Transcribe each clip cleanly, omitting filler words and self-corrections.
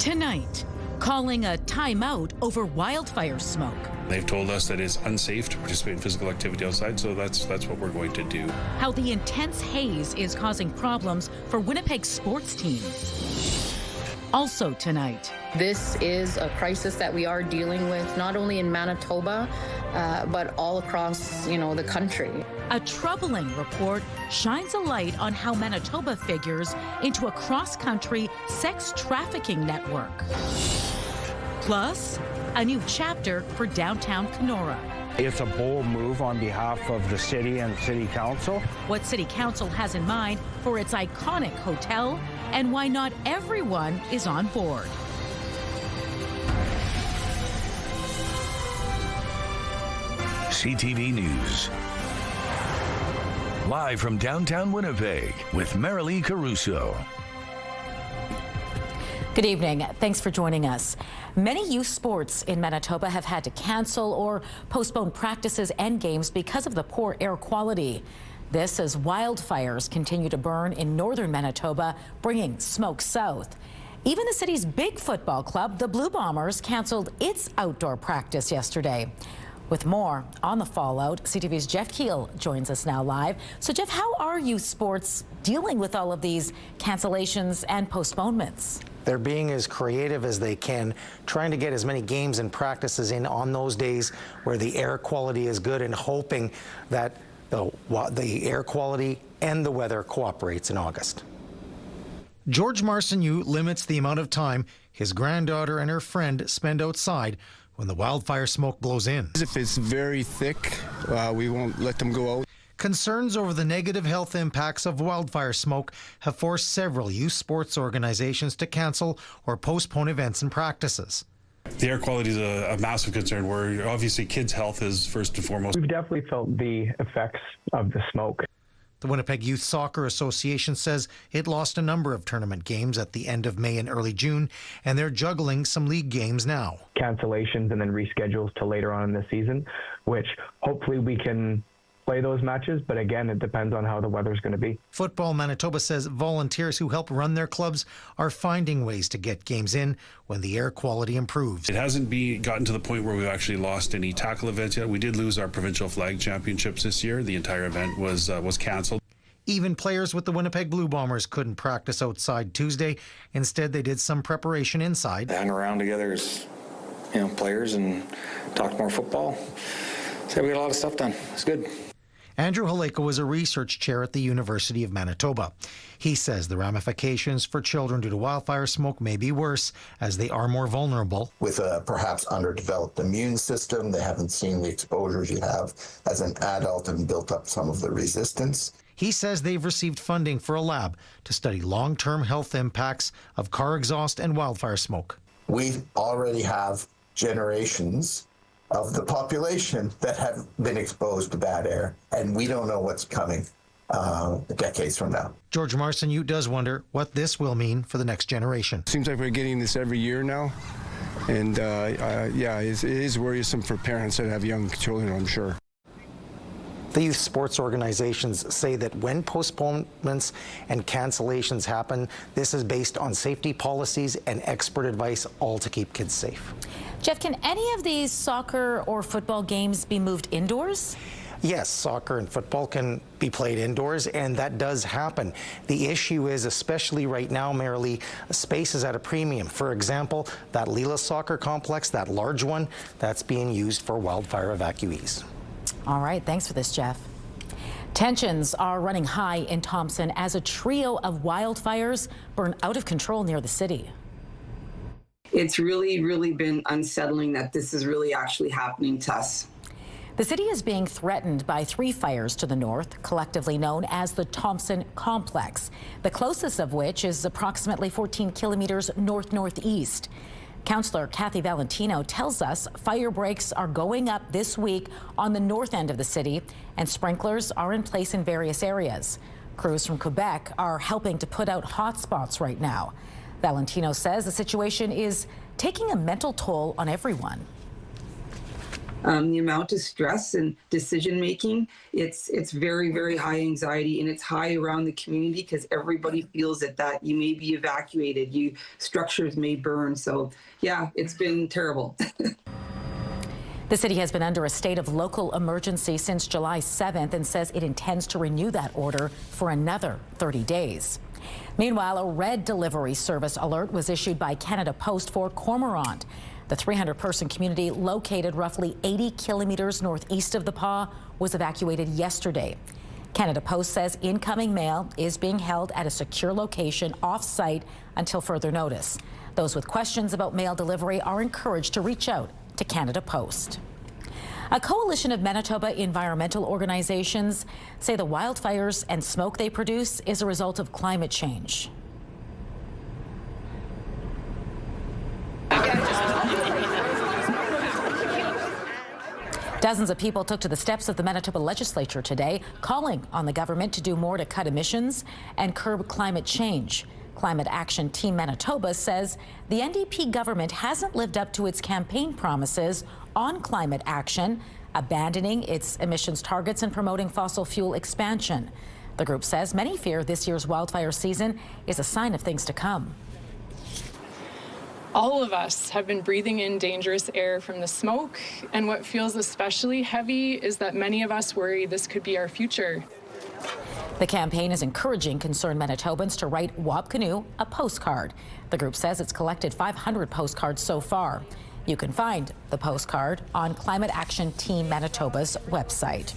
Tonight, calling a timeout over wildfire smoke. They've told us that it's unsafe to participate in physical activity outside, so that's what we're going to do. How the intense haze is causing problems for Winnipeg's sports teams. Also tonight. This is a crisis that we are dealing with, not only in Manitoba, but all across, the country. A troubling report shines a light on how Manitoba figures into a cross-country sex trafficking network. Plus, a new chapter for downtown Canora. It's a bold move on behalf of the city and city council. What city council has in mind for its iconic hotel and why not everyone is on board. CTV News. Live from downtown Winnipeg with Marilee Caruso. Good evening. Thanks for joining us. Many youth sports in Manitoba have had to cancel or postpone practices and games because of the poor air quality. This as wildfires continue to burn in northern Manitoba, bringing smoke south. Even the city's big football club, the Blue Bombers, canceled its outdoor practice yesterday. With more on the fallout, CTV's Jeff Keel joins us now live. So, Jeff, how are youth sports dealing with all of these cancellations and postponements? They're being as creative as they can, trying to get as many games and practices in on those days where the air quality is good and hoping that the air quality and the weather cooperates in August. George Marcineau limits the amount of time his granddaughter and her friend spend outside when the wildfire smoke blows in. If it's very thick, we won't let them go out. Concerns over the negative health impacts of wildfire smoke have forced several youth sports organizations to cancel or postpone events and practices. The air quality is a massive concern where obviously kids' health is first and foremost. We've definitely felt the effects of the smoke. The Winnipeg Youth Soccer Association says it lost a number of tournament games at the end of May and early June, and they're juggling some league games now. Cancellations and then reschedules to later on in the season, which hopefully we can play those matches, but again, it depends on how the weather's going to be. Football Manitoba says volunteers who help run their clubs are finding ways to get games in when the air quality improves. It hasn't gotten to the point where we've actually lost any tackle events yet. We did lose our provincial flag championships this year. The entire event was canceled. Even players with the Winnipeg Blue Bombers couldn't practice outside Tuesday. Instead, they did some preparation inside. They hung around together as players and talked more football. So we got a lot of stuff done. It's good. Andrew Haleko is a research chair at the University of Manitoba. He says the ramifications for children due to wildfire smoke may be worse as they are more vulnerable. With a perhaps underdeveloped immune system, they haven't seen the exposures you have as an adult and built up some of the resistance. He says they've received funding for a lab to study long-term health impacts of car exhaust and wildfire smoke. We already have generations of the population that have been exposed to bad air, and we don't know what's coming decades from now. George Marcineau does wonder what this will mean for the next generation. Seems like we're getting this every year now, and it is worrisome for parents that have young children, I'm sure. The youth sports organizations say that when postponements and cancellations happen, this is based on safety policies and expert advice, all to keep kids safe. Jeff, can any of these soccer or football games be moved indoors? Yes, soccer and football can be played indoors, and that does happen. The issue is, especially right now, Marilee, space is at a premium. For example, that Leela soccer complex, that large one, that's being used for wildfire evacuees. All right, thanks for this, Jeff. Tensions are running high in Thompson as a trio of wildfires burn out of control near the city. It's really been unsettling that this is really actually happening to us. The city is being threatened by 3 fires to the north, collectively known as the Thompson Complex, the closest of which is approximately 14 kilometers north-northeast. Councillor Kathy Valentino tells us fire breaks are going up this week on the north end of the city, and sprinklers are in place in various areas. Crews from Quebec are helping to put out hot spots right now. Valentino says the situation is taking a mental toll on everyone. The amount of stress and decision making, it's very, very high anxiety, and it's high around the community because everybody feels that you may be evacuated, structures may burn. So yeah, it's been terrible. The city has been under a state of local emergency since July 7th and says it intends to renew that order for another 30 days. Meanwhile, a red delivery service alert was issued by Canada Post for Cormorant. The 300-person community located roughly 80 kilometers northeast of the Pas was evacuated yesterday. Canada Post says incoming mail is being held at a secure location off-site until further notice. Those with questions about mail delivery are encouraged to reach out to Canada Post. A coalition of Manitoba environmental organizations say the wildfires and smoke they produce is a result of climate change. Dozens of people took to the steps of the Manitoba legislature today, calling on the government to do more to cut emissions and curb climate change. Climate Action Team Manitoba says the NDP government hasn't lived up to its campaign promises on climate action, abandoning its emissions targets and promoting fossil fuel expansion. The group says many fear this year's wildfire season is a sign of things to come. All of us have been breathing in dangerous air from the smoke, and what feels especially heavy is that many of us worry this could be our future. The campaign is encouraging concerned Manitobans to write Wapkanu a postcard. The group says it's collected 500 postcards so far. You can find the postcard on Climate Action Team Manitoba's website.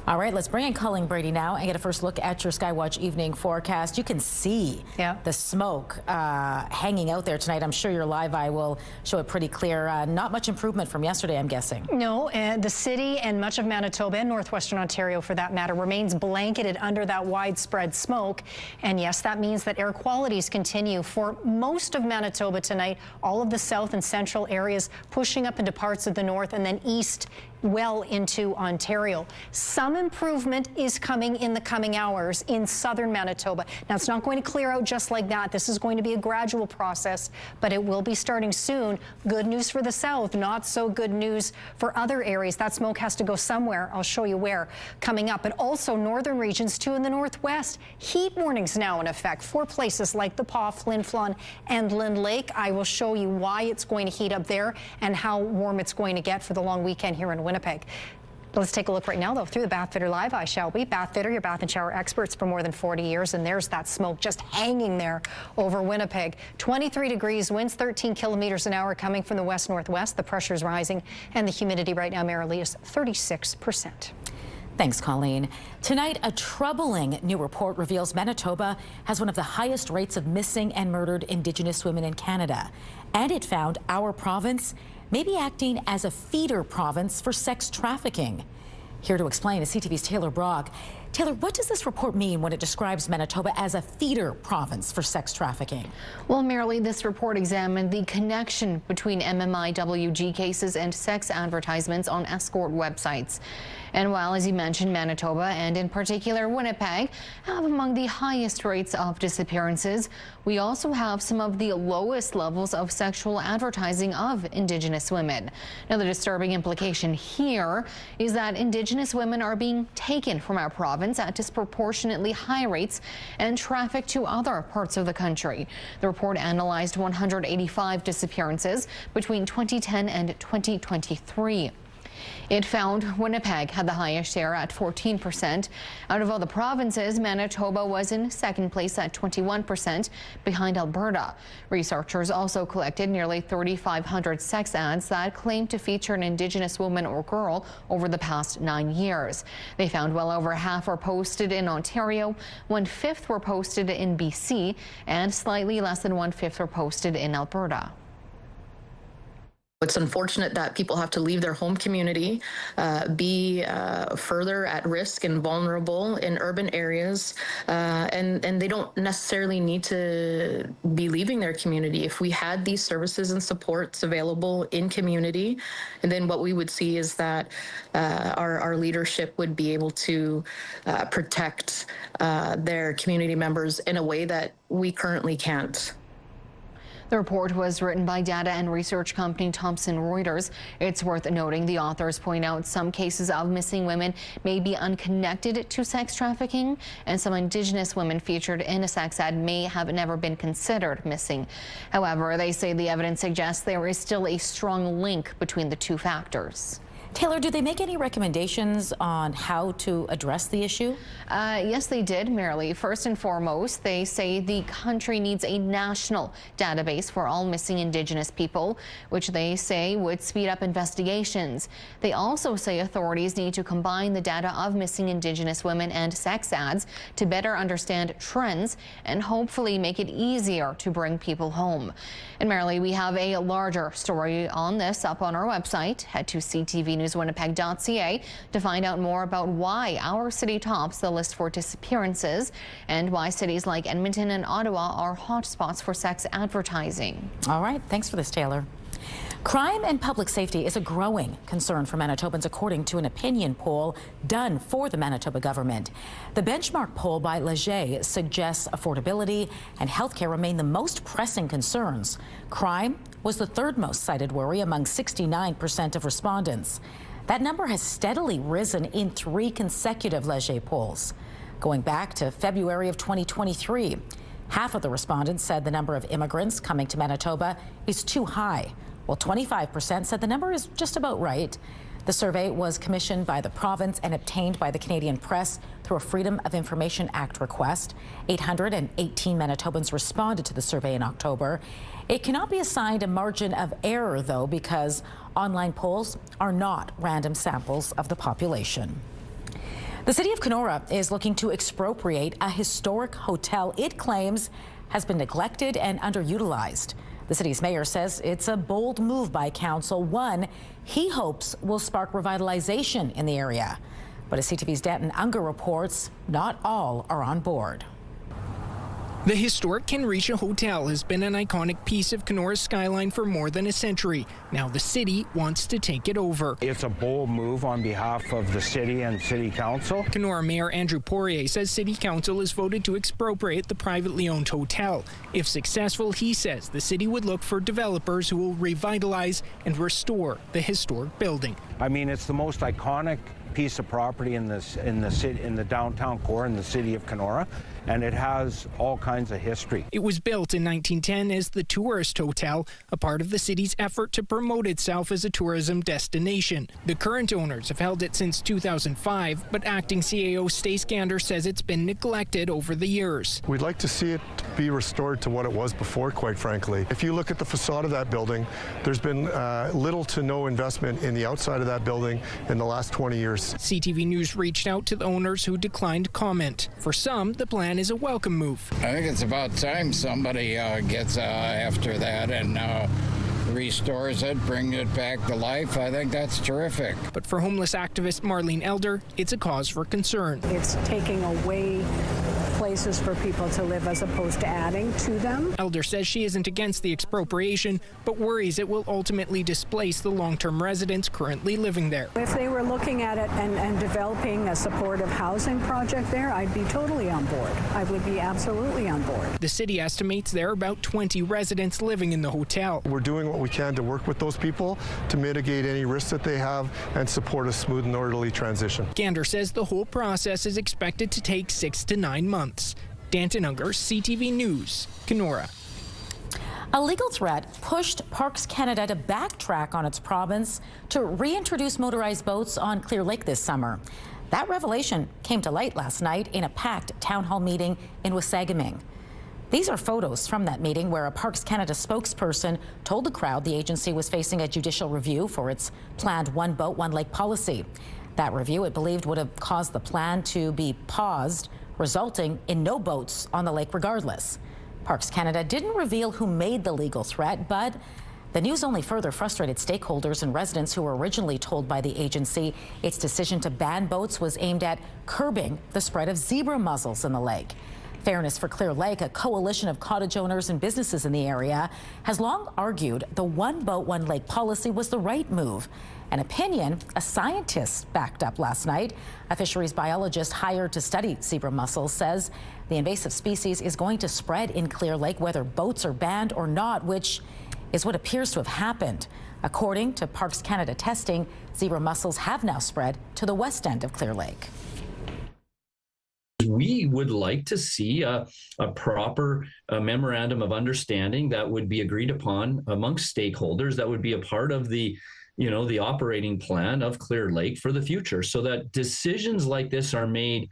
All right, let's bring in Colleen Brady now and get a first look at your Skywatch evening forecast. You can see the smoke hanging out there tonight. I'm sure your live eye will show it pretty clear. Not much improvement from yesterday, I'm guessing. No, and the city and much of Manitoba and northwestern Ontario, for that matter, remains blanketed under that widespread smoke. And yes, that means that air qualities continue for most of Manitoba tonight. All of the south and central areas pushing up into parts of the north and then east well into Ontario. Some improvement is coming in the coming hours in southern Manitoba. Now, it's not going to clear out just like that. This is going to be a gradual process, but it will be starting soon. Good news for the south, not so good news for other areas. That smoke has to go somewhere. I'll show you where coming up. But also northern regions too in the northwest. Heat warnings now in effect for places like the Pas, Flin Flon, and Lynn Lake. I will show you why it's going to heat up there and how warm it's going to get for the long weekend here in Winnipeg. Let's take a look right now, though, through the Bathfitter Live Eye, shall we? Bathfitter, your bath and shower experts for more than 40 years, and there's that smoke just hanging there over Winnipeg. 23 degrees, winds 13 kilometers an hour coming from the west-northwest. The pressure's rising, and the humidity right now, merrily, is 36%. Thanks, Colleen. Tonight, a troubling new report reveals Manitoba has one of the highest rates of missing and murdered Indigenous women in Canada. And it found our province may be acting as a feeder province for sex trafficking. Here to explain is CTV's Taylor Brock. Taylor, what does this report mean when it describes Manitoba as a feeder province for sex trafficking? Well, Marilee, this report examined the connection between MMIWG cases and sex advertisements on escort websites. And while, as you mentioned, Manitoba and in particular Winnipeg have among the highest rates of disappearances, we also have some of the lowest levels of sexual advertising of Indigenous women. Now, the disturbing implication here is that Indigenous women are being taken from our province at disproportionately high rates and trafficked to other parts of the country. The report analyzed 185 disappearances between 2010 and 2023. It found Winnipeg had the highest share at 14%. Out of all the provinces, Manitoba was in second place at 21%, behind Alberta. Researchers also collected nearly 3,500 sex ads that claimed to feature an Indigenous woman or girl over the past 9 years. They found well over half were posted in Ontario, 1/5 were posted in BC, and slightly less than 1/5 were posted in Alberta. It's unfortunate that people have to leave their home community, be further at risk and vulnerable in urban areas, and they don't necessarily need to be leaving their community. If we had these services and supports available in community, and then what we would see is that our leadership would be able to protect their community members in a way that we currently can't. The report was written by data and research company Thompson Reuters. It's worth noting the authors point out some cases of missing women may be unconnected to sex trafficking, and some Indigenous women featured in a sex ad may have never been considered missing. However, they say the evidence suggests there is still a strong link between the two factors. Taylor, do they make any recommendations on how to address the issue? Yes, they did, Marilee. First and foremost, they say the country needs a national database for all missing Indigenous people, which they say would speed up investigations. They also say authorities need to combine the data of missing Indigenous women and sex ads to better understand trends and hopefully make it easier to bring people home. And Marilee, we have a larger story on this up on our website. Head to ctvnewswinnipeg.ca to find out more about why our city tops the list for disappearances and why cities like Edmonton and Ottawa are hotspots for sex advertising. All right, thanks for this, Taylor. Crime and public safety is a growing concern for Manitobans, according to an opinion poll done for the Manitoba government. The benchmark poll by Leger suggests affordability and healthcare remain the most pressing concerns. Crime was the third most cited worry among 69% of respondents. That number has steadily risen in 3 consecutive Leger polls. Going back to February of 2023, half of the respondents said the number of immigrants coming to Manitoba is too high, while 25% said the number is just about right. The survey was commissioned by the province and obtained by the Canadian Press through a Freedom of Information Act request. 818 Manitobans responded to the survey in October. It cannot be assigned a margin of error, though, because online polls are not random samples of the population. The city of Canora is looking to expropriate a historic hotel it claims has been neglected and underutilized. The city's mayor says it's a bold move by council, one he hopes will spark revitalization in the area. But as CTV's Danton Unger reports, not all are on board. The historic Canora Hotel has been an iconic piece of Canora's skyline for more than a century. Now the city wants to take it over. It's a bold move on behalf of the city and city council. Canora Mayor Andrew Poirier says city council has voted to expropriate the privately owned hotel. If successful, he says the city would look for developers who will revitalize and restore the historic building. I mean, it's the most iconic piece of property in the downtown core in the city of Canora, and it has all kinds of history. It was built in 1910 as the tourist hotel, a part of the city's effort to promote itself as a tourism destination. The current owners have held it since 2005, but acting CAO Stace Gander says it's been neglected over the years. We'd like to see it be restored to what it was before, quite frankly. If you look at the facade of that building, there's been little to no investment in the outside of that building in the last 20 years. CTV News reached out to the owners who declined comment. For some, the plan is a welcome move. I think it's about time somebody gets after that and restores it, brings it back to life. I think that's terrific. But for homeless activist Marlene Elder, it's a cause for concern. It's taking away places for people to live as opposed to adding to them. Elder says she isn't against the expropriation, but worries it will ultimately displace the long-term residents currently living there. If they were looking at it and developing a supportive housing project there, I'd be totally on board. I would be absolutely on board. The city estimates there are about 20 residents living in the hotel. We're doing what we can to work with those people to mitigate any risks that they have and support a smooth and orderly transition. Gander says the whole process is expected to take 6 to 9 months. Danton Unger, CTV News, Canora. A legal threat pushed Parks Canada to backtrack on its province to reintroduce motorized boats on Clear Lake this summer. That revelation came to light last night in a packed town hall meeting in Wasagaming. These are photos from that meeting where a Parks Canada spokesperson told the crowd the agency was facing a judicial review for its planned one boat, one lake policy. That review, it believed, would have caused the plan to be paused, resulting in no boats on the lake regardless. Parks Canada didn't reveal who made the legal threat, but the news only further frustrated stakeholders and residents who were originally told by the agency its decision to ban boats was aimed at curbing the spread of zebra mussels in the lake. Fairness for Clear Lake, a coalition of cottage owners and businesses in the area, has long argued the one boat, one lake policy was the right move. An opinion a scientist backed up last night. A fisheries biologist hired to study zebra mussels says the invasive species is going to spread in Clear Lake whether boats are banned or not, which is what appears to have happened. According to Parks Canada testing, zebra mussels have now spread to the west end of Clear Lake. We would like to see a proper memorandum of understanding that would be agreed upon amongst stakeholders, that would be a part of the operating plan of Clear Lake for the future, so that decisions like this are made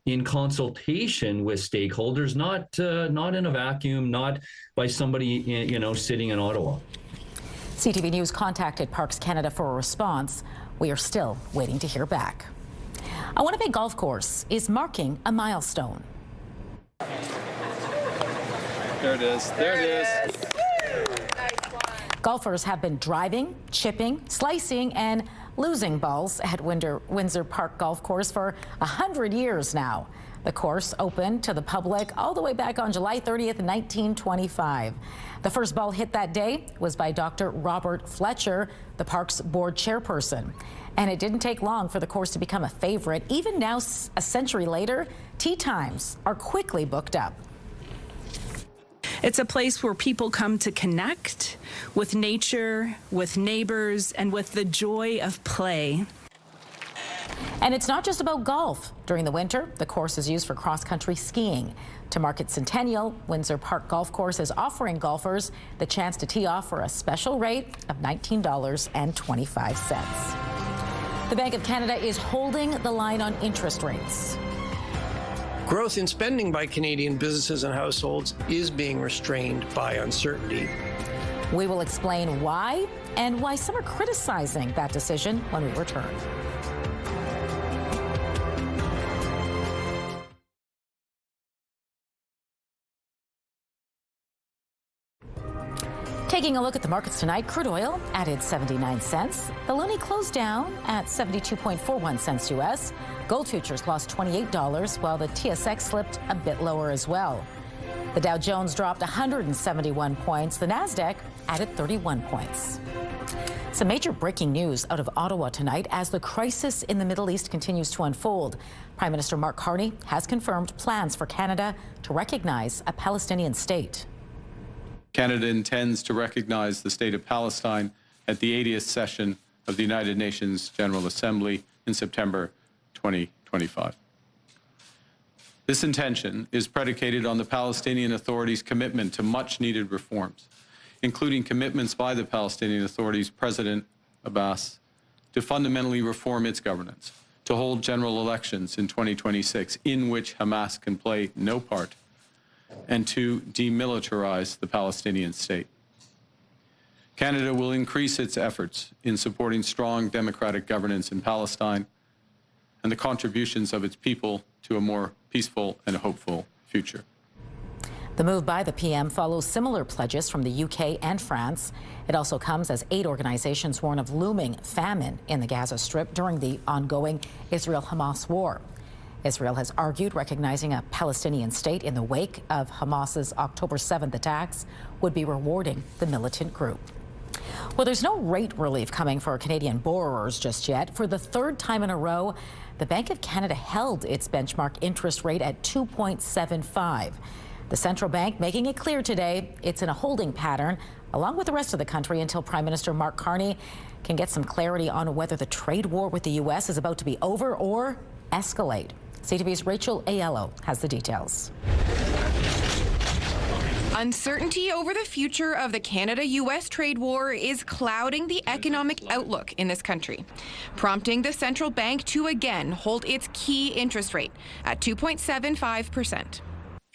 in consultation with stakeholders, not in a vacuum, not by somebody sitting in Ottawa. CTV News contacted Parks Canada for a response. We are still waiting to hear back. A Winnipeg golf course is marking a milestone. There it is. There it is. Golfers have been driving, chipping, slicing, and losing balls at Windsor Park Golf Course for 100 years now. The course opened to the public all the way back on July 30th, 1925. The first ball hit that day was by Dr. Robert Fletcher, the park's board chairperson. And it didn't take long for the course to become a favorite. Even now, a century later, tee times are quickly booked up. It's a place where people come to connect with nature, with neighbors, and with the joy of play. And it's not just about golf. During the winter, the course is used for cross-country skiing. To mark its centennial, Windsor Park Golf Course is offering golfers the chance to tee off for a special rate of $19.25. The Bank of Canada is holding the line on interest rates. Growth in spending by Canadian businesses and households is being restrained by uncertainty. We will explain why and why some are criticizing that decision when we return. Taking a look at the markets tonight, crude oil added 79 cents. The loonie closed down at 72.41 cents U.S. Gold futures lost $28, while the TSX slipped a bit lower as well. The Dow Jones dropped 171 points. The Nasdaq added 31 points. Some major breaking news out of Ottawa tonight as the crisis in the Middle East continues to unfold. Prime Minister Mark Carney has confirmed plans for Canada to recognize a Palestinian state. Canada intends to recognize the state of Palestine at the 80th session of the United Nations General Assembly in September 2025. This intention is predicated on the Palestinian Authority's commitment to much-needed reforms, including commitments by the Palestinian Authority's President Abbas to fundamentally reform its governance, to hold general elections in 2026 in which Hamas can play no part, and to demilitarize the Palestinian state. Canada will increase its efforts in supporting strong democratic governance in Palestine and the contributions of its people to a more peaceful and hopeful future. The move by the PM follows similar pledges from the UK and France. It also comes as 8 organizations warn of looming famine in the Gaza Strip during the ongoing Israel-Hamas war. Israel has argued recognizing a Palestinian state in the wake of Hamas's October 7th attacks would be rewarding the militant group. Well, there's no rate relief coming for Canadian borrowers just yet. For the third time in a row, the Bank of Canada held its benchmark interest rate at 2.75. The central bank making it clear today it's in a holding pattern, along with the rest of the country, until Prime Minister Mark Carney can get some clarity on whether the trade war with the U.S. is about to be over or escalate. CTV's Rachel Aiello has the details. Uncertainty over the future of the Canada-U.S. trade war is clouding the economic outlook in this country, prompting the central bank to again hold its key interest rate at 2.75%.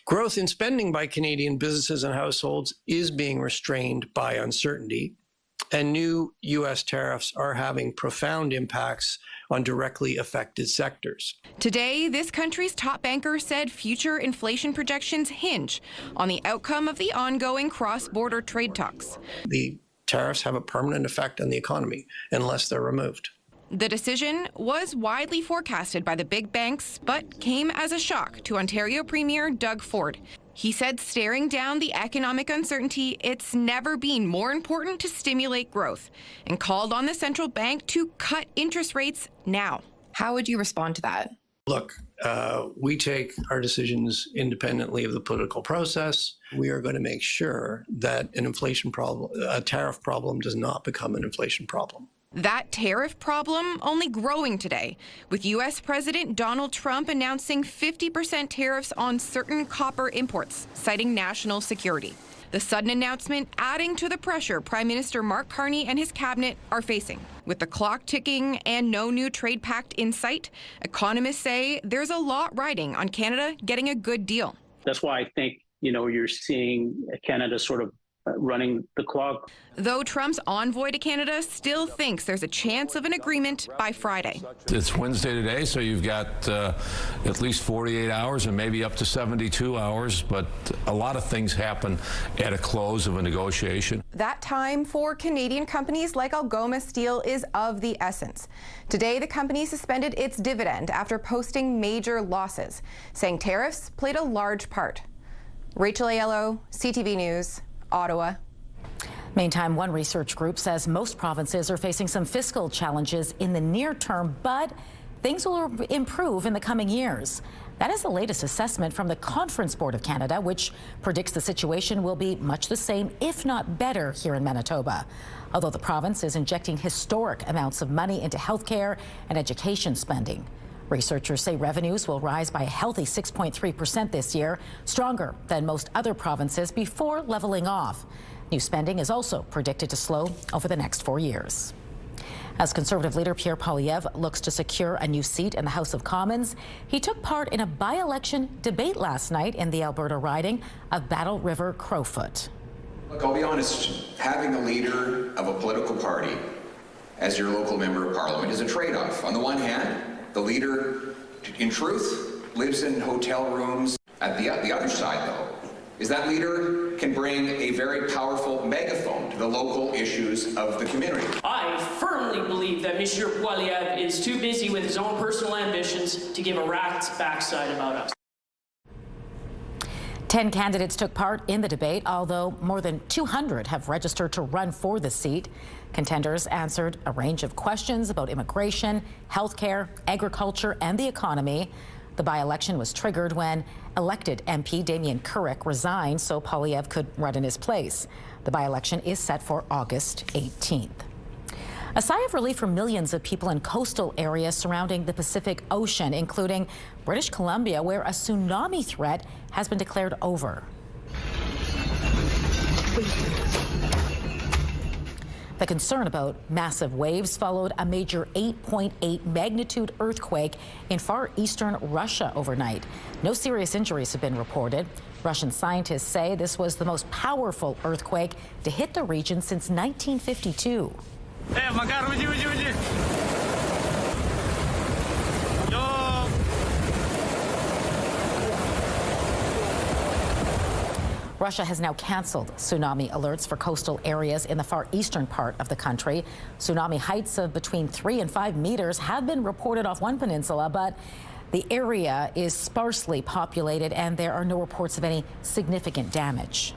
Growth in spending by Canadian businesses and households is being restrained by uncertainty, and new U.S. tariffs are having profound impacts on directly affected sectors. Today, this country's top banker said future inflation projections hinge on the outcome of the ongoing cross-border trade talks. The tariffs have a permanent effect on the economy unless they're removed. The decision was widely forecasted by the big banks, but came as a shock to Ontario Premier Doug Ford. He said staring down the economic uncertainty, it's never been more important to stimulate growth, and called on the central bank to cut interest rates now. How would you respond to that? Look, we take our decisions independently of the political process. We are going to make sure that a tariff problem does not become an inflation problem. That tariff problem only growing today, with U.S. President Donald Trump announcing 50% tariffs on certain copper imports, citing national security. The sudden announcement adding to the pressure Prime Minister Mark Carney and his cabinet are facing. With the clock ticking and no new trade pact in sight, economists say there's a lot riding on Canada getting a good deal. That's why I think, you're seeing Canada sort of running the clock. Though Trump's envoy to Canada still thinks there's a chance of an agreement by Friday. It's Wednesday today, so you've got at least 48 hours and maybe up to 72 hours, but a lot of things happen at a close of a negotiation. That time for Canadian companies like Algoma Steel is of the essence. Today, the company suspended its dividend after posting major losses, saying tariffs played a large part. Rachel Aiello, CTV News, Ottawa. Meantime, one research group says most provinces are facing some fiscal challenges in the near term, but things will improve in the coming years. That is the latest assessment from the Conference Board of Canada, which predicts the situation will be much the same, if not better, here in Manitoba. Although the province is injecting historic amounts of money into healthcare and education spending. Researchers say revenues will rise by a healthy 6.3% this year, stronger than most other provinces before leveling off. New spending is also predicted to slow over the next 4 years. As Conservative leader Pierre Poilievre looks to secure a new seat in the House of Commons, he took part in a by-election debate last night in the Alberta riding of Battle River Crowfoot. Look, I'll be honest, having a leader of a political party as your local member of parliament is a trade-off. On the one hand, the leader, in truth, lives in hotel rooms. At the other side, though, is that leader can bring a very powerful megaphone to the local issues of the community. I firmly believe that Monsieur Poilievre is too busy with his own personal ambitions to give a rat's backside about us. 10 candidates took part in the debate, although more than 200 have registered to run for the seat. Contenders answered a range of questions about immigration, healthcare, agriculture, and the economy. The by-election was triggered when elected MP Damien Currick resigned so Poilievre could run in his place. The by-election is set for August 18th. A sigh of relief for millions of people in coastal areas surrounding the Pacific Ocean, including British Columbia, where a tsunami threat has been declared over. The concern about massive waves followed a major 8.8 magnitude earthquake in far eastern Russia overnight. No serious injuries have been reported. Russian scientists say this was the most powerful earthquake to hit the region since 1952. Russia has now canceled tsunami alerts for coastal areas in the far eastern part of the country. Tsunami heights of between 3 and 5 meters have been reported off one peninsula, but the area is sparsely populated and there are no reports of any significant damage.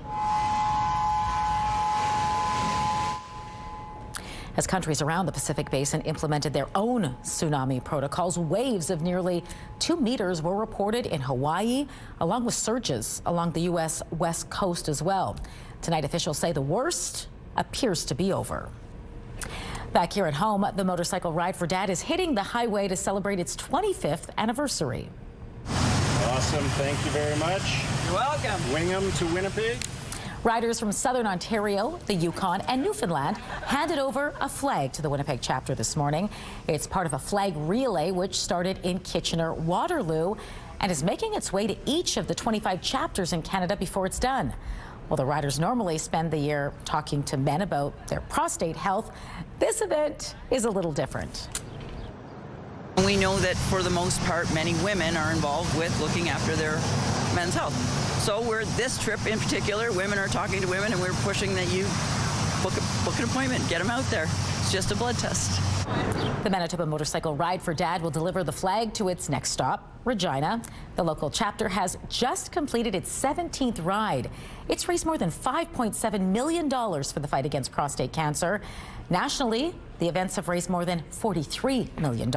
As countries around the Pacific Basin implemented their own tsunami protocols, waves of nearly 2 meters were reported in Hawaii, along with surges along the U.S. West Coast as well. Tonight, officials say the worst appears to be over. Back here at home, the motorcycle ride for Dad is hitting the highway to celebrate its 25th anniversary. Awesome. Thank you very much. You're welcome. Wingham to Winnipeg. Riders from Southern Ontario, the Yukon, and Newfoundland handed over a flag to the Winnipeg chapter this morning. It's part of a flag relay which started in Kitchener-Waterloo and is making its way to each of the 25 chapters in Canada before it's done. While the riders normally spend the year talking to men about their prostate health, this event is a little different. We know that for the most part, many women are involved with looking after their men's health. So this trip in particular, women are talking to women and we're pushing that you book an appointment, get them out there. It's just a blood test. The Manitoba Motorcycle Ride for Dad will deliver the flag to its next stop, Regina. The local chapter has just completed its 17th ride. It's raised more than $5.7 million for the fight against prostate cancer. Nationally, the events have raised more than $43 million.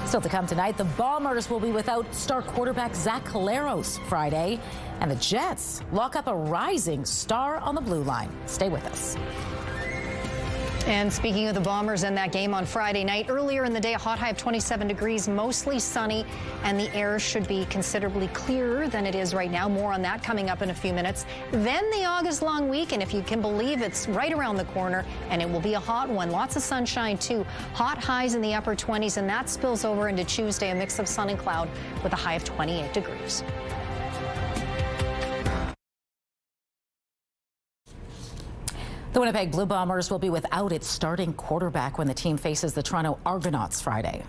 Still to come tonight, the Bombers will be without star quarterback Zach Collaros Friday, and the Jets lock up a rising star on the blue line. Stay with us. And speaking of the Bombers and that game on Friday night, earlier in the day, a hot high of 27 degrees, mostly sunny, and the air should be considerably clearer than it is right now. More on that coming up in a few minutes. Then the August long weekend, if you can believe it's right around the corner, and it will be a hot one. Lots of sunshine, too. Hot highs in the upper 20s, and that spills over into Tuesday, a mix of sun and cloud with a high of 28 degrees. The Winnipeg Blue Bombers will be without its starting quarterback when the team faces the Toronto Argonauts Friday.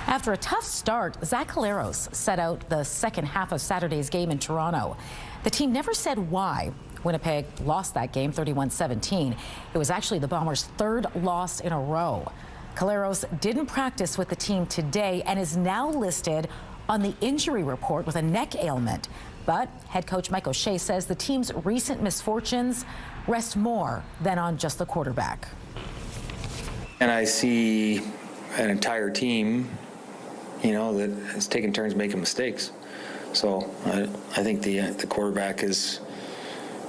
After a tough start, Zach Collaros set out the second half of Saturday's game in Toronto. The team never said why Winnipeg lost that game 31-17. It was actually the Bombers' third loss in a row. Collaros didn't practice with the team today and is now listed on the injury report with a neck ailment. But head coach Mike O'Shea says the team's recent misfortunes rest more than on just the quarterback. And I see an entire team, that has taken turns making mistakes. So I think the quarterback is,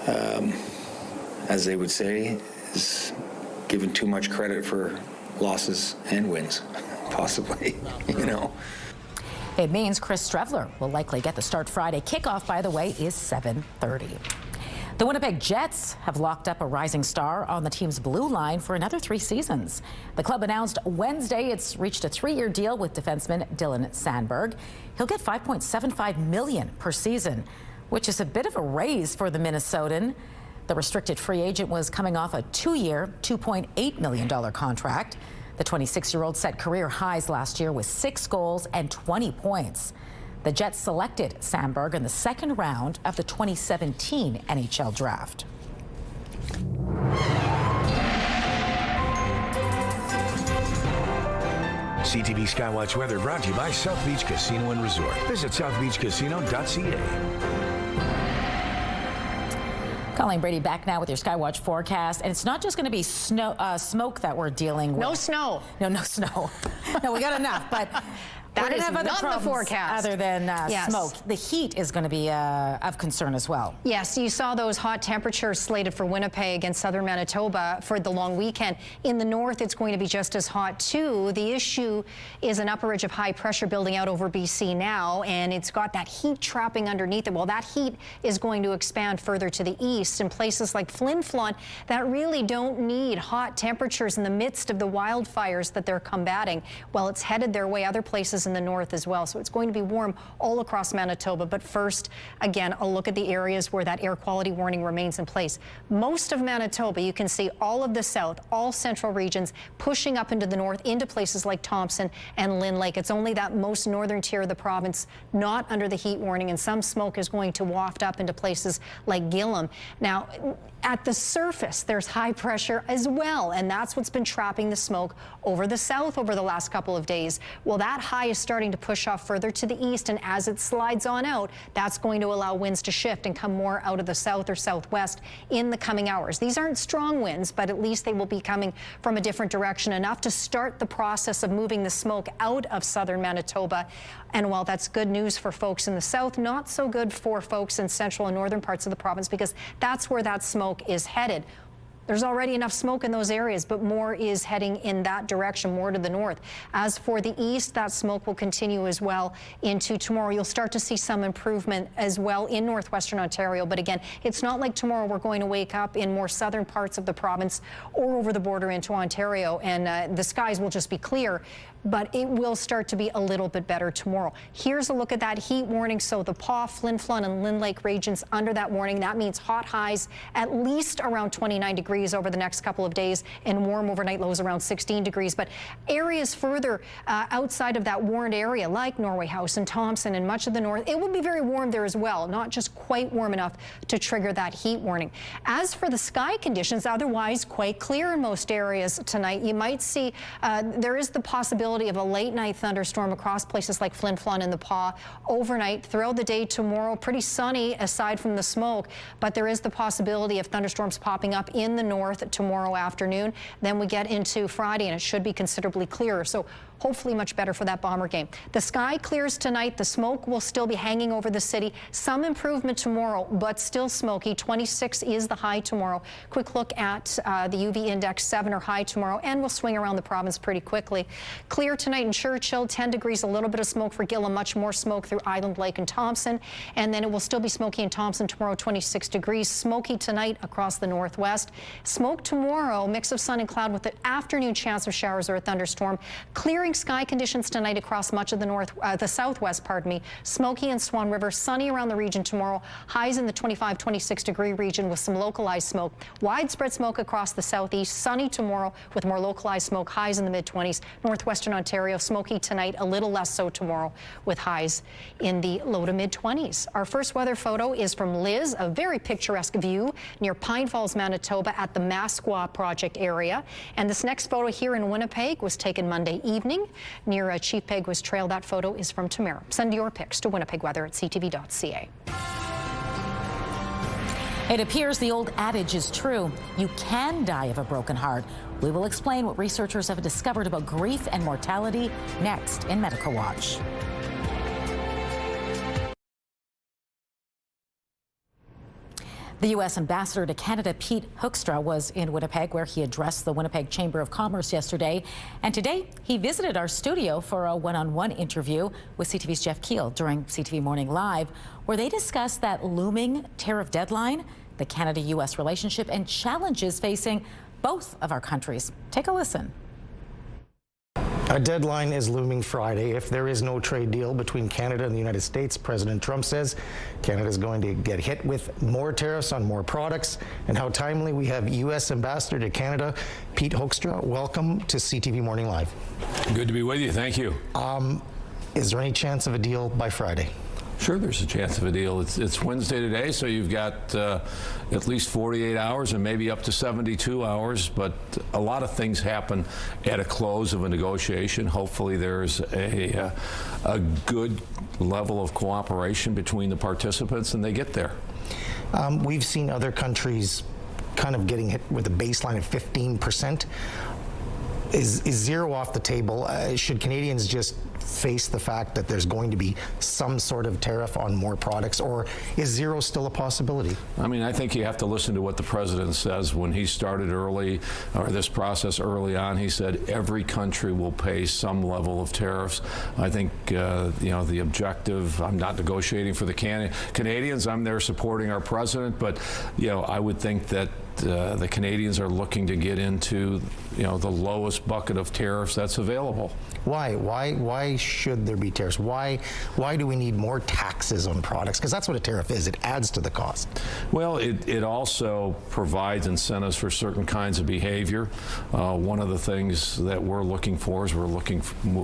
as they would say, is given too much credit for losses and wins, possibly, It means Chris Strevler will likely get the start Friday. Kickoff, by the way, is 7:30. The Winnipeg Jets have locked up a rising star on the team's blue line for another 3 seasons. The club announced Wednesday it's reached a 3-year deal with defenseman Dylan Samberg. He'll get $5.75 million per season, which is a bit of a raise for the Minnesotan. The restricted free agent was coming off a 2-year, $2.8 million contract. The 26-year-old set career highs last year with 6 goals and 20 points. The Jets selected Samberg in the second round of the 2017 NHL draft. CTV Skywatch Weather brought to you by South Beach Casino and Resort. Visit southbeachcasino.ca. Colleen Brady back now with your Skywatch forecast. And it's not just going to be smoke that we're dealing with. No snow. No snow. No, we got enough. But that is have other not the forecast. Other than yes. smoke. The heat is going to be of concern as well. Yes, you saw those hot temperatures slated for Winnipeg and southern Manitoba for the long weekend. In the north, it's going to be just as hot, too. The issue is an upper ridge of high pressure building out over BC now, and it's got that heat trapping underneath it. Well, that heat is going to expand further to the east in places like Flin Flon that really don't need hot temperatures in the midst of the wildfires that they're combating. Well, it's headed their way other places in the north as well. So it's going to be warm all across Manitoba. But first, again, a look at the areas where that air quality warning remains in place. Most of Manitoba, you can see all of the south, all central regions pushing up into the north, into places like Thompson and Lynn Lake. It's only that most northern tier of the province not under the heat warning, and some smoke is going to waft up into places like Gillam. Now, at the surface, there's high pressure as well, and that's what's been trapping the smoke over the south over the last couple of days. Well, that high is starting to push off further to the east, and as it slides on out, that's going to allow winds to shift and come more out of the south or southwest in the coming hours. These aren't strong winds, but at least they will be coming from a different direction, enough to start the process of moving the smoke out of southern Manitoba. And while that's good news for folks in the south, not so good for folks in central and northern parts of the province, because that's where that smoke is headed. There's already enough smoke in those areas, but more is heading in that direction, more to the north. As for the east, that smoke will continue as well into tomorrow. You'll start to see some improvement as well in northwestern Ontario. But again, it's not like tomorrow we're going to wake up in more southern parts of the province or over the border into Ontario and the skies will just be clear. But it will start to be a little bit better tomorrow. Here's a look at that heat warning. So the Paw, Flin Flon, and Lynn Lake regions under that warning. That means hot highs at least around 29 degrees. degrees over the next couple of days and warm overnight lows around 16 degrees. But areas further outside of that warned area, like Norway House and Thompson and much of the north, it will be very warm there as well, not just quite warm enough to trigger that heat warning. As for the sky conditions, otherwise quite clear in most areas tonight. You might see there is the possibility of a late night thunderstorm across places like Flin Flon and the Paw overnight. Throughout the day tomorrow, pretty sunny aside from the smoke, but there is the possibility of thunderstorms popping up in the north tomorrow afternoon. Then we get into Friday and it should be considerably clearer. So hopefully much better for that bomber game. The sky clears tonight. The smoke will still be hanging over the city. Some improvement tomorrow, but still smoky. 26 is the high tomorrow. Quick look at the UV index, 7 or high tomorrow, and we'll swing around the province pretty quickly. Clear tonight in Churchill, 10 degrees, a little bit of smoke for Gila, much more smoke through Island Lake and Thompson. And then it will still be smoky in Thompson tomorrow, 26 degrees. Smoky tonight across the northwest. Smoke tomorrow, mix of sun and cloud with an afternoon chance of showers or a thunderstorm. Clearing sky conditions tonight across much of the southwest, Smoky and Swan River, sunny around the region tomorrow. Highs in the 25, 26 degree region with some localized smoke. Widespread smoke across the southeast. Sunny tomorrow with more localized smoke. Highs in the mid-20s. Northwestern Ontario, smoky tonight, a little less so tomorrow with highs in the low to mid-20s. Our first weather photo is from Liz, a very picturesque view near Pine Falls, Manitoba at the Masqua project area. And this next photo here in Winnipeg was taken Monday evening near Chief Peguis Trail. That photo is from Tamara. Send your pics to winnipegweather@ctv.ca. It appears the old adage is true. You can die of a broken heart. We will explain what researchers have discovered about grief and mortality next in Medical Watch. The U.S. Ambassador to Canada, Pete Hoekstra, was in Winnipeg, where he addressed the Winnipeg Chamber of Commerce yesterday. And today, he visited our studio for a one-on-one interview with CTV's Jeff Keel during CTV Morning Live, where they discussed that looming tariff deadline, the Canada-U.S. relationship, and challenges facing both of our countries. Take a listen. A deadline is looming Friday. If there is no trade deal between Canada and the United States, President Trump says Canada is going to get hit with more tariffs on more products. And how timely. We have U.S. Ambassador to Canada, Pete Hoekstra. Welcome to CTV Morning Live. Good to be with you. Thank you. Is there any chance of a deal by Friday? Sure, there's a chance of a deal. It's Wednesday today, so you've got at least 48 hours and maybe up to 72 hours, but a lot of things happen at a close of a negotiation. Hopefully there's a good level of cooperation between the participants and they get there. We've seen other countries kind of getting hit with a baseline of 15%. Is zero off the table? Should Canadians just face the fact that there's going to be some sort of tariff on more products, or is zero still a possibility? I mean, I think you have to listen to what the president says. When he started early, or this process early on, he said every country will pay some level of tariffs. I think, you know, the objective, I'm not negotiating for the Canadians, I'm there supporting our president, but, you know, I would think that the Canadians are looking to get into, you know, the lowest bucket of tariffs that's available. Why should there be tariffs? Why do we need more taxes on products? Because that's what a tariff is. It adds to the cost. Well, it also provides incentives for certain kinds of behavior. One of the things that we're looking for is we're looking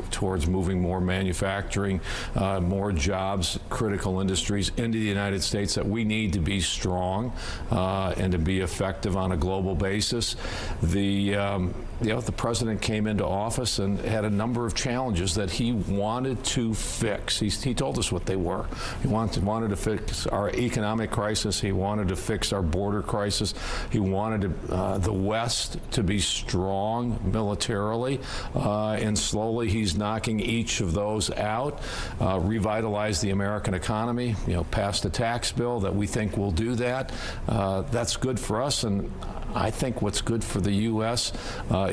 towards moving more manufacturing, more jobs, critical industries into the United States, that we need to be strong and to be effective on a global basis. The president came into office and had a number of challenges that he wanted to fix. He told us what they were. He wanted to fix our economic crisis. He wanted to fix our border crisis. He wanted the West to be strong militarily, and slowly he's knocking each of those out. Revitalize the American economy. You know, passed a tax bill that we think will do that. That's good for us, and I think what's good for the U.S.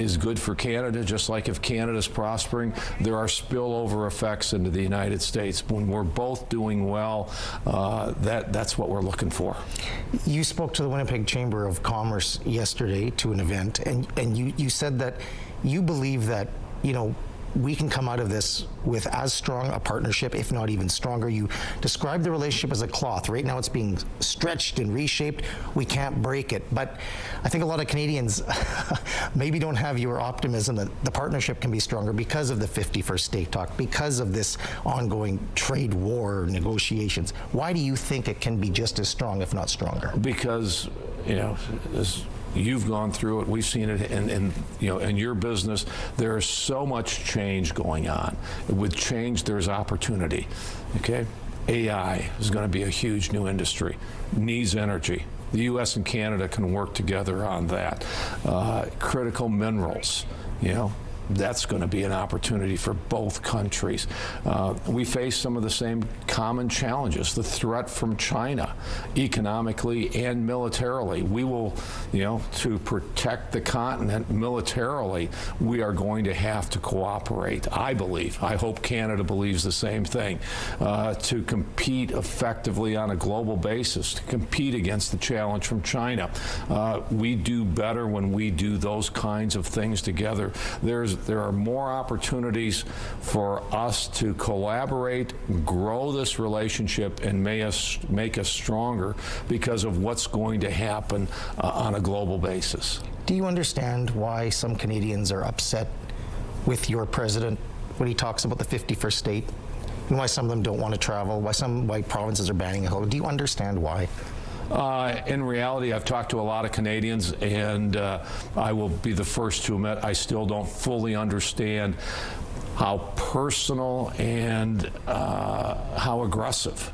Is good for Canada. Just like if Canada's prospering, there are spillover effects into the United States. When we're both doing well, that's what we're looking for. You spoke to the Winnipeg Chamber of Commerce yesterday to an event, and you said that you believe that, you know, we can come out of this with as strong a partnership, if not even stronger. You described the relationship as a cloth. Right now it's being stretched and reshaped. We can't break it. But I think a lot of Canadians maybe don't have your optimism that the partnership can be stronger because of the 51st state talk, because of this ongoing trade war negotiations. Why do you think it can be just as strong, if not stronger? Because, you know, you've gone through it. We've seen it in your business. There is so much change going on. With change, there's opportunity. Okay, AI is going to be a huge new industry. Needs energy. The U.S. and Canada can work together on that. Critical minerals. You know, that's going to be an opportunity for both countries. We face some of the same common challenges, the threat from China, economically and militarily. We will, you know, to protect the continent militarily, we are going to have to cooperate, I believe. I hope Canada believes the same thing, to compete effectively on a global basis, to compete against the challenge from China. We do better when we do those kinds of things together. There are more opportunities for us to collaborate, grow this relationship, and make us stronger because of what's going to happen on a global basis. Do you understand why some Canadians are upset with your president when he talks about the 51st state, and why some of them don't want to travel, why provinces are banning it? Do you understand why? In reality, I've talked to a lot of Canadians, and I will be the first to admit I still don't fully understand how personal and how aggressive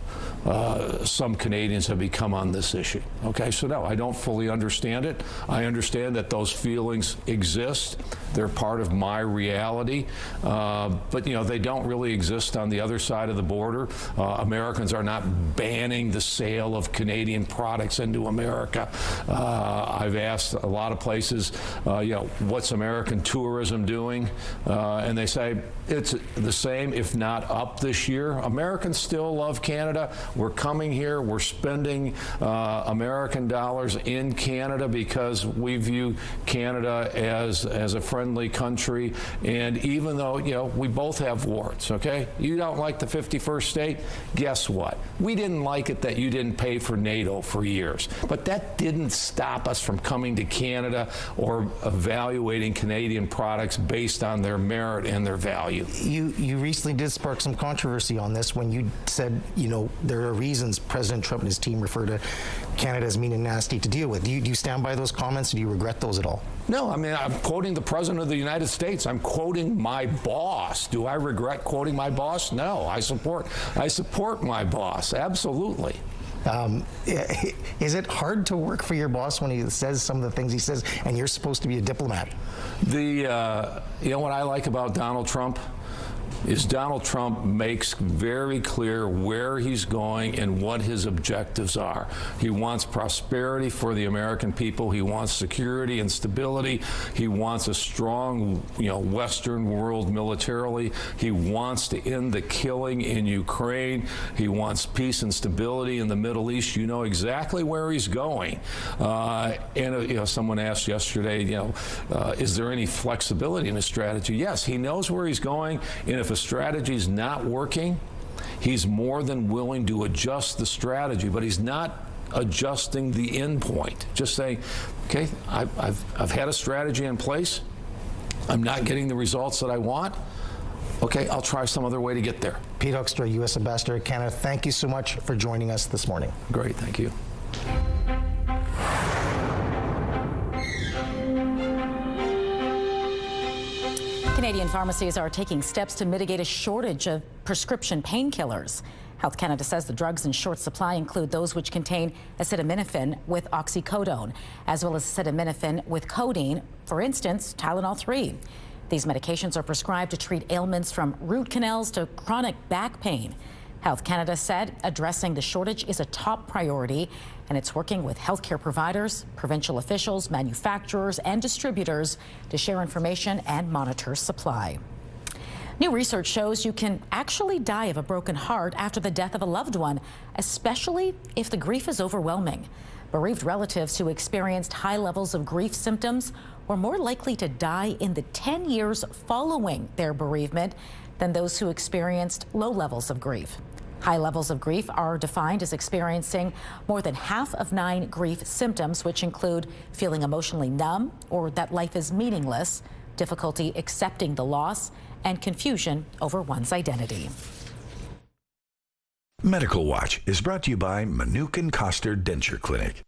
some Canadians have become on this issue. Okay, so no, I don't fully understand it. I understand that those feelings exist. They're part of my reality, but you know, they don't really exist on the other side of the border. Americans are not banning the sale of Canadian products into America. I've asked a lot of places, you know, what's American tourism doing? And they say it's the same, if not up this year. Americans still love Canada. We're coming here, we're spending American dollars in Canada because we view Canada as a friendly country. And even though, you know, we both have warts, okay? You don't like the 51st state? Guess what? We didn't like it that you didn't pay for NATO for years. But that didn't stop us from coming to Canada or evaluating Canadian products based on their merit and their value. You recently did spark some controversy on this when you said, you know, there are reasons President Trump and his team refer to Canada as mean and nasty to deal with. Do you stand by those comments? Do you regret those at all? No, I mean, I'm quoting the President of the United States. I'm quoting my boss. Do I regret quoting my boss? No, I support my boss, absolutely. Is it hard to work for your boss when he says some of the things he says, and you're supposed to be a diplomat? You know what I like about Donald Trump? Is Donald Trump makes very clear where he's going and what his objectives are. He wants prosperity for the American people. He wants security and stability. He wants a strong, you know, Western world militarily. He wants to end the killing in Ukraine. He wants peace and stability in the Middle East. You know exactly where he's going. And you know, someone asked yesterday, you know, is there any flexibility in his strategy? Yes, he knows where he's going, and if a strategy is not working, he's more than willing to adjust the strategy, but he's not adjusting the end point. Just saying, okay, I've had a strategy in place. I'm not getting the results that I want. Okay, I'll try some other way to get there. Pete Hoekstra, U.S. Ambassador to Canada, thank you so much for joining us this morning. Great, thank you. Canadian pharmacies are taking steps to mitigate a shortage of prescription painkillers. Health Canada says the drugs in short supply include those which contain acetaminophen with oxycodone, as well as acetaminophen with codeine, for instance, Tylenol 3. These medications are prescribed to treat ailments from root canals to chronic back pain. Health Canada said addressing the shortage is a top priority, and it's working with healthcare providers, provincial officials, manufacturers, and distributors to share information and monitor supply. New research shows you can actually die of a broken heart after the death of a loved one, especially if the grief is overwhelming. Bereaved relatives who experienced high levels of grief symptoms were more likely to die in the 10 years following their bereavement than those who experienced low levels of grief. High levels of grief are defined as experiencing more than half of 9 grief symptoms, which include feeling emotionally numb or that life is meaningless, difficulty accepting the loss, and confusion over one's identity. Medical Watch is brought to you by Manukin Koster Denture Clinic.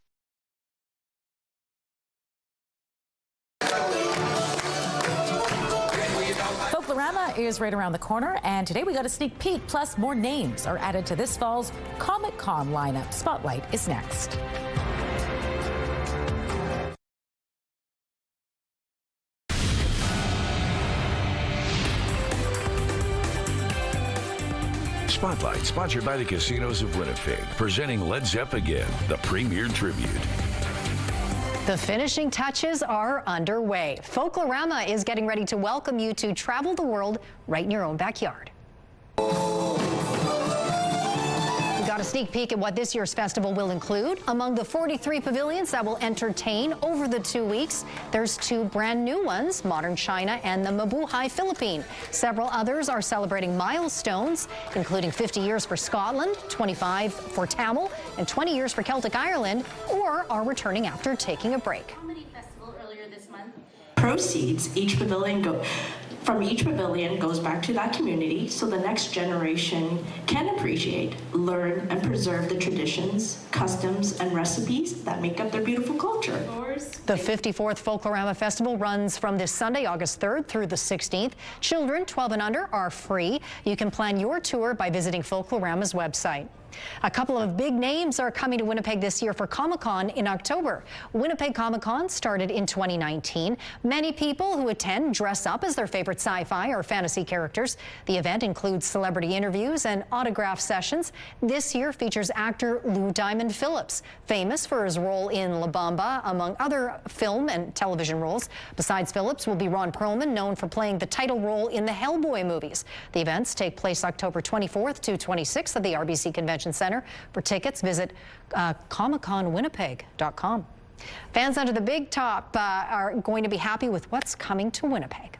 Folklorama is right around the corner, and today we got a sneak peek, plus more names are added to this fall's Comic-Con lineup. Spotlight is next. Spotlight, sponsored by the Casinos of Winnipeg, presenting Led Zepp again, the premier tribute. The finishing touches are underway. Folklorama is getting ready to welcome you to travel the world right in your own backyard. We got a sneak peek at what this year's festival will include. Among the 43 pavilions that will entertain over the 2 weeks, there's 2 brand new ones, Modern China and the Mabuhay Philippine. Several others are celebrating milestones, including 50 years for Scotland, 25 for Tamil, and 20 years for Celtic Ireland, or are returning after taking a break. Proceeds, each pavilion goes back to that community so the next generation can appreciate, learn, and preserve the traditions, customs, and recipes that make up their beautiful culture. The 54th Folklorama Festival runs from this Sunday, August 3rd through the 16th. Children 12 and under are free. You can plan your tour by visiting Folklorama's website. A couple of big names are coming to Winnipeg this year for Comic-Con in October. Winnipeg Comic-Con started in 2019. Many people who attend dress up as their favorite sci-fi or fantasy characters. The event includes celebrity interviews and autograph sessions. This year features actor Lou Diamond Phillips, famous for his role in La Bamba, among other film and television roles. Besides Phillips will be Ron Perlman, known for playing the title role in the Hellboy movies. The events take place October 24th to 26th at the RBC Convention Center. For tickets, visit comicconwinnipeg.com. Fans under the big top are going to be happy with what's coming to Winnipeg.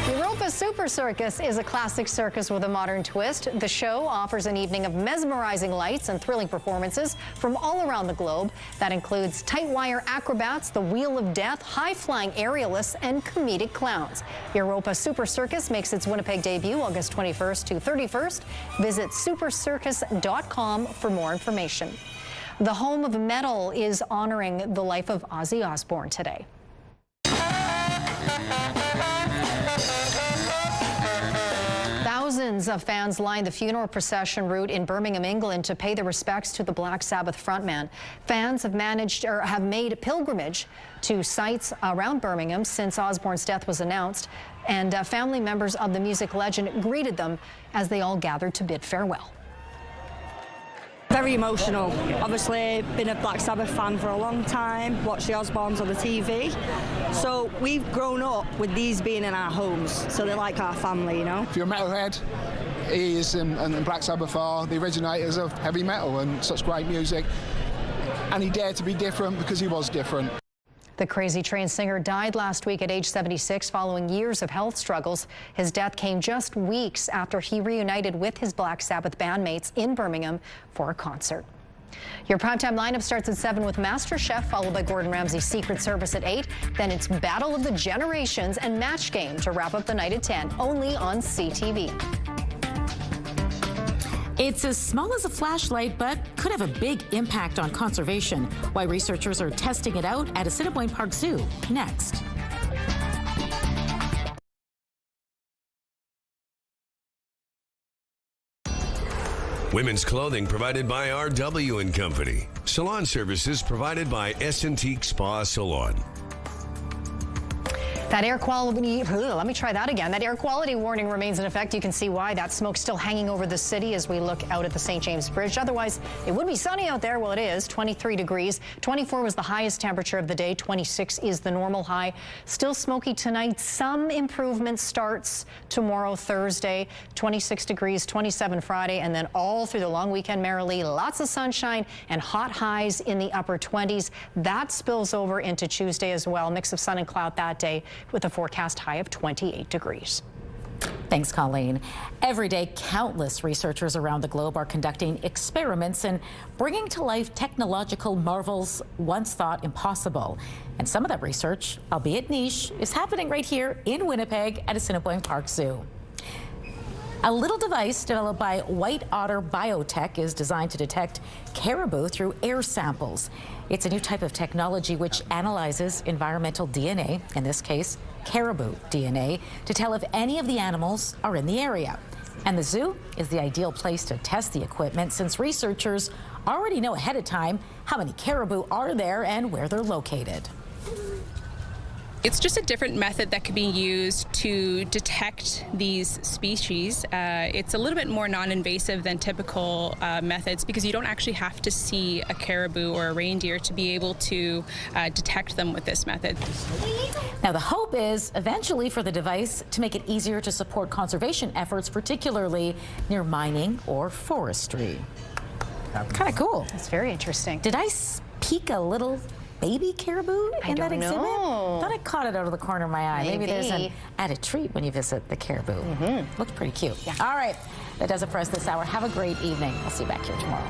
Europa Super Circus is a classic circus with a modern twist. The show offers an evening of mesmerizing lights and thrilling performances from all around the globe. That includes tight wire acrobats, the Wheel of Death, high-flying aerialists, and comedic clowns. Europa Super Circus makes its Winnipeg debut August 21st to 31st. Visit supercircus.com for more information. The Home of Metal is honoring the life of Ozzy Osbourne today. Thousands of fans lined the funeral procession route in Birmingham, England, to pay their respects to the Black Sabbath frontman. Fans have made pilgrimage to sites around Birmingham since Osbourne's death was announced, and family members of the music legend greeted them as they all gathered to bid farewell. Very emotional. Obviously, been a Black Sabbath fan for a long time, watched the Osbournes on the TV. So we've grown up with these being in our homes, so they're like our family, you know. If you're a metalhead, he is and Black Sabbath are the originators of heavy metal and such great music. And he dared to be different because he was different. The Crazy Train singer died last week at age 76 following years of health struggles. His death came just weeks after he reunited with his Black Sabbath bandmates in Birmingham for a concert. Your primetime lineup starts at 7 with MasterChef, followed by Gordon Ramsay's Secret Service at 8. Then it's Battle of the Generations and Match Game to wrap up the night at 10, only on CTV. It's as small as a flashlight, but could have a big impact on conservation. Why researchers are testing it out at Assiniboine Park Zoo. Next. Women's clothing provided by RW & Company. Salon services provided by S&T Spa Salon. That air quality, let me try that again. That air quality warning remains in effect. You can see why. That smoke's still hanging over the city as we look out at the St. James Bridge. Otherwise, it would be sunny out there. Well, it is 23 degrees. 24 was the highest temperature of the day. 26 is the normal high. Still smoky tonight. Some improvement starts tomorrow, Thursday. 26 degrees, 27 Friday, and then all through the long weekend merrily. Lots of sunshine and hot highs in the upper 20s. That spills over into Tuesday as well. Mix of sun and cloud that day, with a forecast high of 28 degrees. Thanks, Colleen. Every day, countless researchers around the globe are conducting experiments and bringing to life technological marvels once thought impossible. And some of that research, albeit niche, is happening right here in Winnipeg at Windsor Park Zoo. A little device developed by White Otter Biotech is designed to detect caribou through air samples. It's a new type of technology which analyzes environmental DNA, in this case, caribou DNA, to tell if any of the animals are in the area. And the zoo is the ideal place to test the equipment since researchers already know ahead of time how many caribou are there and where they're located. It's just a different method that could be used to detect these species. It's a little bit more non-invasive than typical methods because you don't actually have to see a caribou or a reindeer to be able to detect them with this method. Now, the hope is eventually for the device to make it easier to support conservation efforts, particularly near mining or forestry. Kind of cool. That's very interesting. Did I peek a little baby caribou in that exhibit? know. Thought I caught it out of the corner of my eye. Maybe there's an added treat when you visit the caribou. Looks pretty cute. Yeah. All right, that does it for us this hour. Have a great evening. I'll see you back here tomorrow.